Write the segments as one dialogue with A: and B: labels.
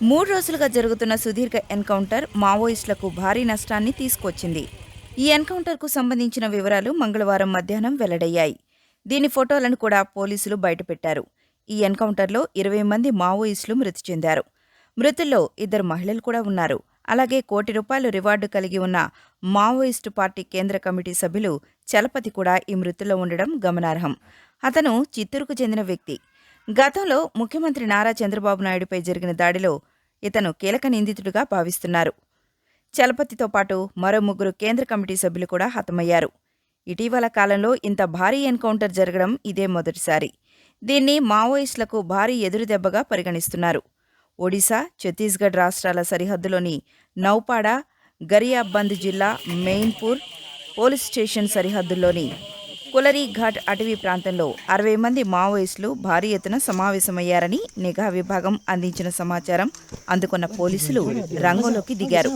A: 3 రోజులుగా జరుగుతున్న సుదీర్ఘ ఎన్కౌంటర్ మావోయిస్టులకు భారీ నష్టాన్ని తీసుకొచ్చింది. ఈ ఎన్కౌంటర్కు సంబంధించిన వివరాలు మంగళవారం మధ్యాహ్నం వెల్లడయ్యాయి. దీని ఫోటోలను కూడా పోలీసులు బయటపెట్టారు. ఈ ఎన్కౌంటర్లో 20 మంది మావోయిస్టులు మృతి చెందారు. మృతుల్లో 2 మహిళలు కూడా ఉన్నారు. అలాగే ₹1 కోటి రివార్డు కలిగి ఉన్న మావోయిస్టు పార్టీ కేంద్ర కమిటీ సభ్యులు చలపతి కూడా ఈ మృతుల్లో ఉండడం గమనార్హం. అతను చిత్తూరుకు చెందిన వ్యక్తి. గతంలో ముఖ్యమంత్రి నారా చంద్రబాబు నాయుడుపై జరిగిన దాడిలో ఇతను కీలక నిందితుడిగా భావిస్తున్నారు. చలపతితో పాటు మరో 3 కేంద్ర కమిటీ సభ్యులు కూడా హతమయ్యారు. ఇటీవల కాలంలో ఇంత భారీ ఎన్కౌంటర్ జరగడం ఇదే మొదటిసారి. దీన్ని మావోయిస్టులకు భారీ ఎదురుదెబ్బగా పరిగణిస్తున్నారు. ఒడిశా, ఛత్తీస్గఢ్ రాష్ట్రాల సరిహద్దులోని నౌపాడ, గరియాబంద్ జిల్లా మెయిన్పూర్ పోలీస్ స్టేషన్ సరిహద్దుల్లోని కులరీఘాట్ అటవీ ప్రాంతంలో 60 మంది మావోయిస్టులు భారీ ఎత్తున సమావేశమయ్యారని నిఘా విభాగం అందించిన సమాచారం అందుకున్న పోలీసులు రంగంలోకి దిగారు.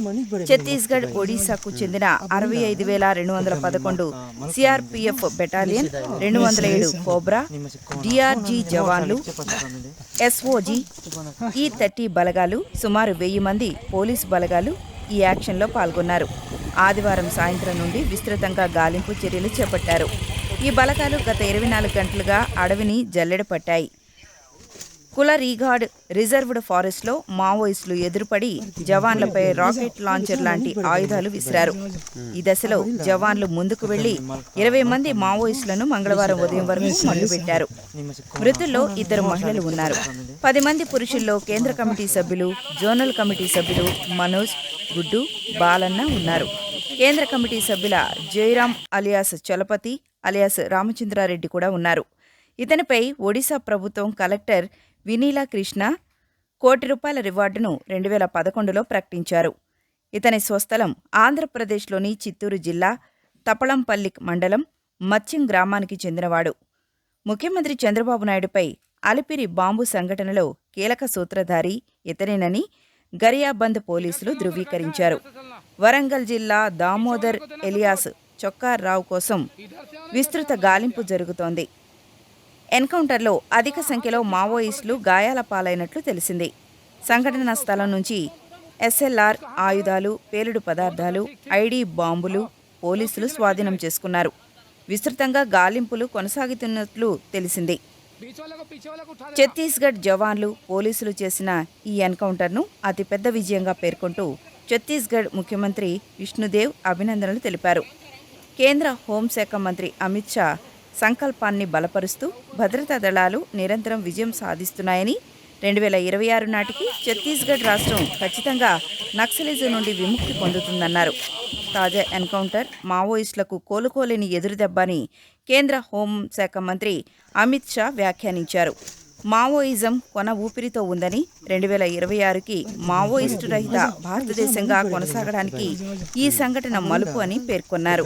A: ఛత్తీస్గఢ్, ఒడిశాకు చెందిన 65,211 సిఆర్పీఎఫ్ బెటాలియన్, 207 కోబ్రా, డిఆర్జీ జవాన్లు, ఎస్ఓజీ, ఈ-30 బలగాలు, సుమారు 1000 మంది పోలీసు బలగాలు ఈ యాక్షన్లో పాల్గొన్నారు. ఆదివారం సాయంత్రం నుండి విస్తృతంగా గాలింపు చర్యలు చేపట్టారు. ఈ బలగాలు గత 24 గంటలుగా అడవిని జల్లెడపట్టాయి. కులరీఘాట్ రిజర్వ్డ్ ఫారెస్ట్లో మావోయిస్టులు ఎదురుపడి జవాన్లపై రాకెట్ లాంచర్ లాంటి ఆయుధాలు విసిరారు. ఈ దశలో జవాన్లు ముందుకు వెళ్లి 20 మంది మావోయిస్టులను మంగళవారం ఉదయం వరకు మట్టుబెట్టారు. మృతుల్లో 2 మహిళలు ఉన్నారు. 10 మంది పురుషుల్లో కేంద్ర కమిటీ సభ్యులు, జోనల్ కమిటీ సభ్యులు మనోజ్, గుడ్డు, బాలన్న ఉన్నారు. కేంద్ర కమిటీ సభ్యుల జయరాం అలియాస్ చలపతి అలియాస్ రామచంద్రారెడ్డి కూడా ఉన్నారు. ఇతనిపై ఒడిశా ప్రభుత్వం కలెక్టర్ వినీలా కృష్ణ ₹1 కోటి రివార్డును 2011లో ప్రకటించారు. ఇతని స్వస్థలం ఆంధ్రప్రదేశ్లోని చిత్తూరు జిల్లా తపళంపల్లి మండలం మత్స్యం గ్రామానికి చెందినవాడు. ముఖ్యమంత్రి చంద్రబాబు నాయుడుపై అలిపిరి బాంబు సంఘటనలో కీలక సూత్రధారి ఇతనేనని గరియాబంద్ పోలీసులు ధృవీకరించారు. వరంగల్ జిల్లా దామోదర్ ఎలియాస్ చొక్కారావు కోసం విస్తృత గాలింపు జరుగుతోంది. ఎన్కౌంటర్లో అధిక సంఖ్యలో మావోయిస్టులు గాయాల పాలైనట్లు తెలిసింది. సంఘటనా స్థలం నుంచి ఎస్ఎల్ఆర్ ఆయుధాలు, పేలుడు పదార్థాలు, ఐడీ బాంబులు పోలీసులు స్వాధీనం చేసుకున్నారు. విస్తృతంగా గాలింపులు కొనసాగుతున్నట్లు తెలిసింది. ఛత్తీస్గఢ్ జవాన్లు, పోలీసులు చేసిన ఈ ఎన్కౌంటర్ను అతిపెద్ద విజయంగా పేర్కొంటూ ఛత్తీస్గఢ్ ముఖ్యమంత్రి విష్ణుదేవ్ అభినందనలు తెలిపారు. కేంద్ర హోంశాఖ మంత్రి అమిత్ షా సంకల్పాన్ని బలపరుస్తూ భద్రతా దళాలు నిరంతరం విజయం సాధిస్తున్నాయని, 2026 నాటికి ఛత్తీస్గఢ్ రాష్ట్రం ఖచ్చితంగా నక్సలిజం నుండి విముక్తి పొందుతుందన్నారు. తాజా ఎన్కౌంటర్ మావోయిస్టులకు కోలుకోలేని ఎదురుదెబ్బని కేంద్ర హోంశాఖ మంత్రి అమిత్ షా వ్యాఖ్యానించారు. మావోయిజం కొన ఊపిరితో ఉందని, 2026కి మావోయిస్టు రహిత భారతదేశంగా కొనసాగడానికి ఈ సంఘటన మలుపు అని పేర్కొన్నారు.